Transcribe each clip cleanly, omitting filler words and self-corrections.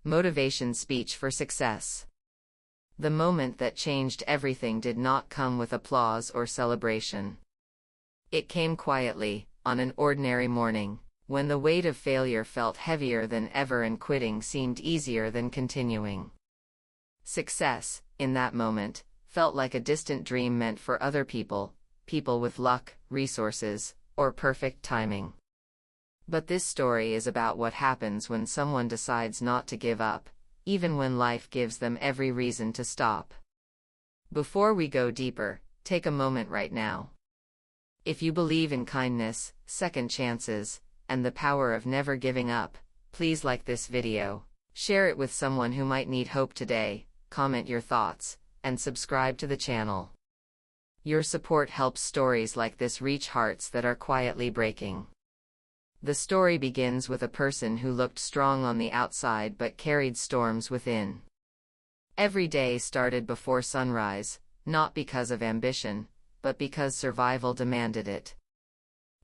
Motivation speech for success. The moment that changed everything did not come with applause or celebration. It came quietly, on an ordinary morning, when the weight of failure felt heavier than ever and quitting seemed easier than continuing. Success, in that moment, felt like a distant dream meant for other people, people with luck, resources, or perfect timing. But this story is about what happens when someone decides not to give up, even when life gives them every reason to stop. Before we go deeper, take a moment right now. If you believe in kindness, second chances, and the power of never giving up, please like this video, share it with someone who might need hope today, comment your thoughts, and subscribe to the channel. Your support helps stories like this reach hearts that are quietly breaking. The story begins with a person who looked strong on the outside but carried storms within. Every day started before sunrise, not because of ambition, but because survival demanded it.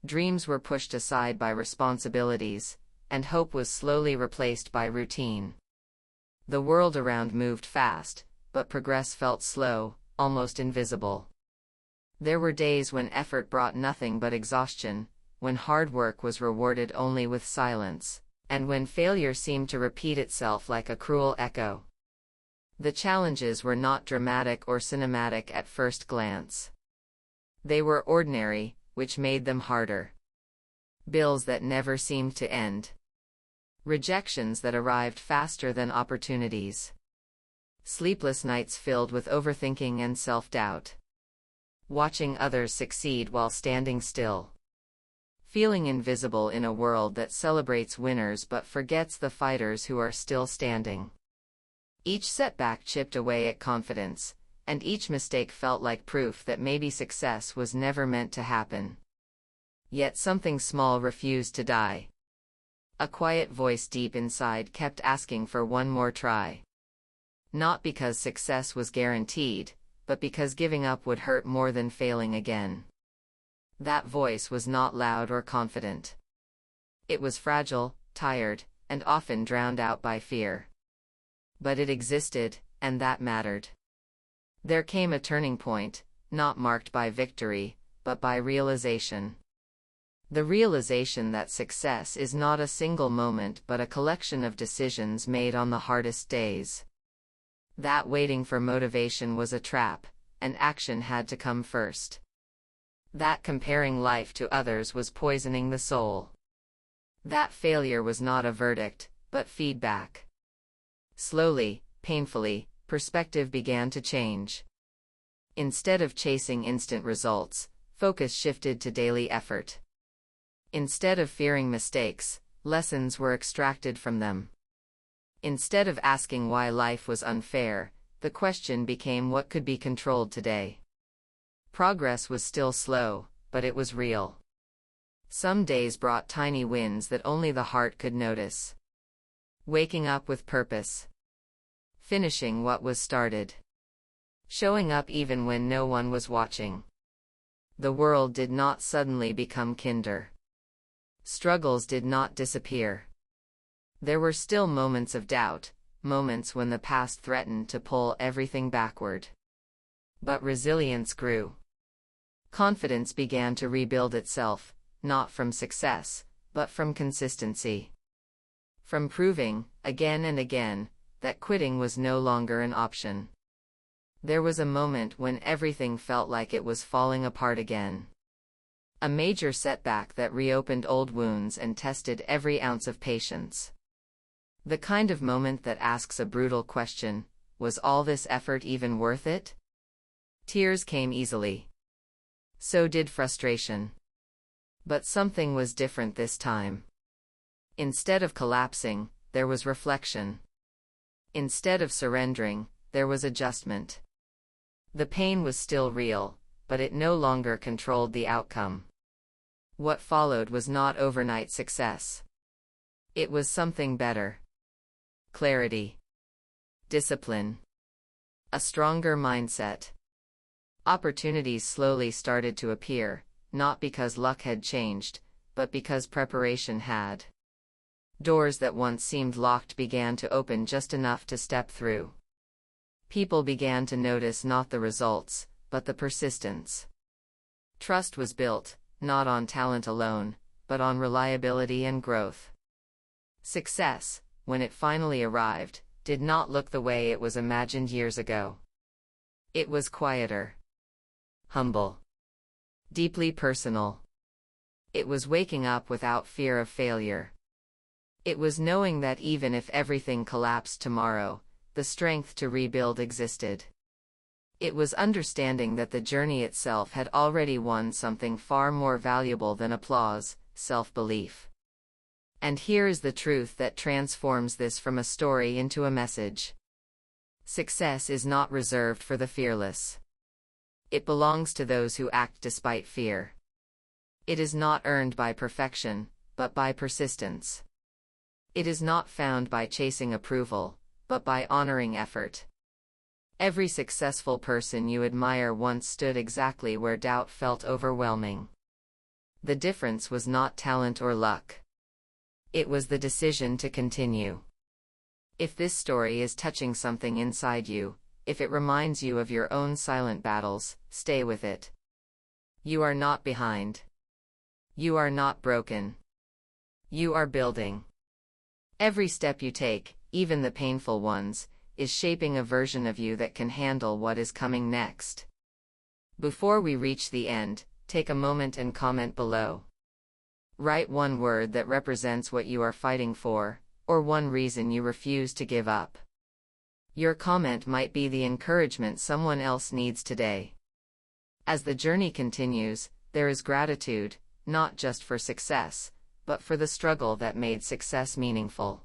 Dreams were pushed aside by responsibilities, and hope was slowly replaced by routine. The world around moved fast, but progress felt slow, almost invisible. There were days when effort brought nothing but exhaustion, when hard work was rewarded only with silence, and when failure seemed to repeat itself like a cruel echo. The challenges were not dramatic or cinematic at first glance. They were ordinary, which made them harder. Bills that never seemed to end. Rejections that arrived faster than opportunities. Sleepless nights filled with overthinking and self-doubt. Watching others succeed while standing still. Feeling invisible in a world that celebrates winners but forgets the fighters who are still standing. Each setback chipped away at confidence, and each mistake felt like proof that maybe success was never meant to happen. Yet something small refused to die. A quiet voice deep inside kept asking for one more try. Not because success was guaranteed, but because giving up would hurt more than failing again. That voice was not loud or confident. It was fragile, tired, and often drowned out by fear. But it existed, and that mattered. There came a turning point, not marked by victory, but by realization. The realization that success is not a single moment but a collection of decisions made on the hardest days. That waiting for motivation was a trap, and action had to come first. That comparing life to others was poisoning the soul. That failure was not a verdict, but feedback. Slowly, painfully, perspective began to change. Instead of chasing instant results, focus shifted to daily effort. Instead of fearing mistakes, lessons were extracted from them. Instead of asking why life was unfair, the question became what could be controlled today. Progress was still slow, but it was real. Some days brought tiny wins that only the heart could notice. Waking up with purpose. Finishing what was started. Showing up even when no one was watching. The world did not suddenly become kinder. Struggles did not disappear. There were still moments of doubt, moments when the past threatened to pull everything backward. But resilience grew. Confidence began to rebuild itself, not from success, but from consistency. From proving, again and again, that quitting was no longer an option. There was a moment when everything felt like it was falling apart again. A major setback that reopened old wounds and tested every ounce of patience. The kind of moment that asks a brutal question, was all this effort even worth it? Tears came easily. So did frustration. But something was different this time. Instead of collapsing, there was reflection. Instead of surrendering, there was adjustment. The pain was still real, but it no longer controlled the outcome. What followed was not overnight success. It was something better. Clarity. Discipline. A stronger mindset. Opportunities slowly started to appear, not because luck had changed, but because preparation had. Doors that once seemed locked began to open just enough to step through. People began to notice not the results, but the persistence. Trust was built, not on talent alone, but on reliability and growth. Success, when it finally arrived, did not look the way it was imagined years ago. It was quieter, humble, deeply personal. It was waking up without fear of failure. It was knowing that even if everything collapsed tomorrow, the strength to rebuild existed. It was understanding that the journey itself had already won something far more valuable than applause, self-belief. And here is the truth that transforms this from a story into a message. Success is not reserved for the fearless. It belongs to those who act despite fear. It is not earned by perfection, but by persistence. It is not found by chasing approval, but by honoring effort. Every successful person you admire once stood exactly where doubt felt overwhelming. The difference was not talent or luck. It was the decision to continue. If this story is touching something inside you, if it reminds you of your own silent battles, stay with it. You are not behind. You are not broken. You are building. Every step you take, even the painful ones, is shaping a version of you that can handle what is coming next. Before we reach the end, take a moment and comment below. Write one word that represents what you are fighting for, or one reason you refuse to give up. Your comment might be the encouragement someone else needs today. As the journey continues, there is gratitude, not just for success, but for the struggle that made success meaningful.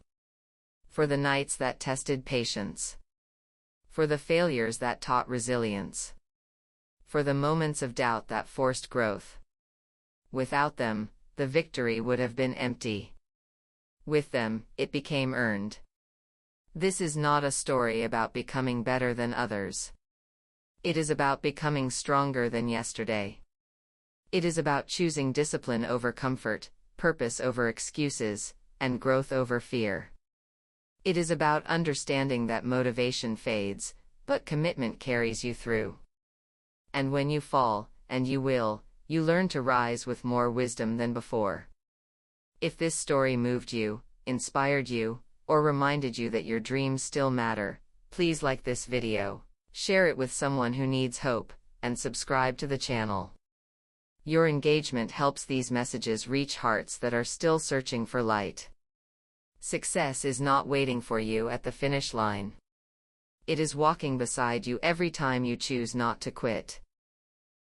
For the nights that tested patience. For the failures that taught resilience. For the moments of doubt that forced growth. Without them, the victory would have been empty. With them, it became earned. This is not a story about becoming better than others. It is about becoming stronger than yesterday. It is about choosing discipline over comfort, purpose over excuses, and growth over fear. It is about understanding that motivation fades, but commitment carries you through. And when you fall, and you will, you learn to rise with more wisdom than before. If this story moved you, inspired you, or reminded you that your dreams still matter, please like this video, share it with someone who needs hope, and subscribe to the channel. Your engagement helps these messages reach hearts that are still searching for light. Success is not waiting for you at the finish line. It is walking beside you every time you choose not to quit.